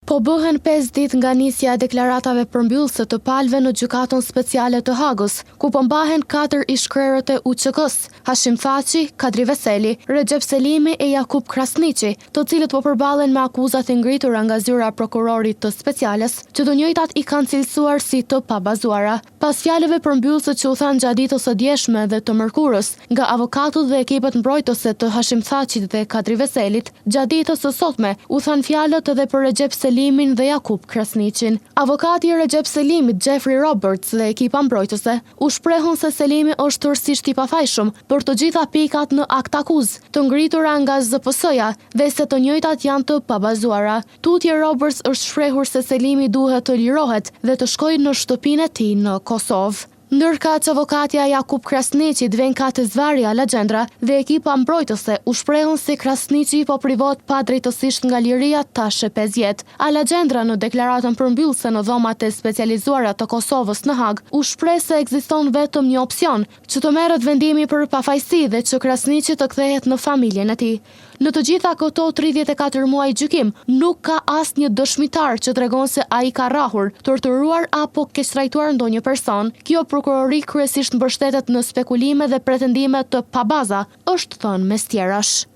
Po bëhen 5 ditë nga nisja e deklaratave përmbyllëse të palëve në gjykatën speciale të Hagës, ku po mbahen 4 ish-krerët e UÇK-s, Hashim Thaçi, Kadri Veseli, Recep Selimi e Jakub Krasniqi, të cilët po përballen me akuzat e ngritura nga zyra e prokurorit të speciales, që të njëjtat i kanë cilësuar si të pabazuara. Pas fjalëve përmbyllëse që u thanë gjatë ditës së djeshme dhe të mërkurës nga avokatët dhe ekipet mbrojtëse të Hashim Thaçit dhe Kadri Veselit, gjatë ditës së sotme u thanë fjalët edhe për Recep Selimin dhe Jakub Krasniqin. Avokati i Recep Selimit, Jeffrey Roberts dhe ekipa mbrojtëse u shprehën se Selimi është tërësisht i pafajshëm për të gjitha pikat në akt akuzë të ngritura nga ZPS-ja dhe se të njëjtat janë të pabazuara. Tutje Roberts është shprehur se Selimi duhet të lirohet dhe të shkojë në shtëpinë e tij në Kosovë. Ndërka që avokatja Jakub Krasniqi, Dvenkat Zvari Alagjendra dhe ekipa mbrojtëse u shprehën se Krasniqi po privohet pa drejtësisht nga liria tash e 5 vjet. Alagjendra në deklaratën përmbyllëse në dhomat e specializuara të Kosovës në Hagë u shpreh se ekziston vetëm një opsion, që të merret vendimi për pafajësi dhe që Krasniqi të kthehet në familjen e tij. Në të gjitha këto 34 muaj gjykim, nuk ka asnjë dëshmitar që tregon se ai ka rrahur, torturuar apo keqtrajtuar ndonjë person. Kjo prokurori kryesisht mbështetet në spekulime dhe pretendime të pabaza, është thënë mes tjerash.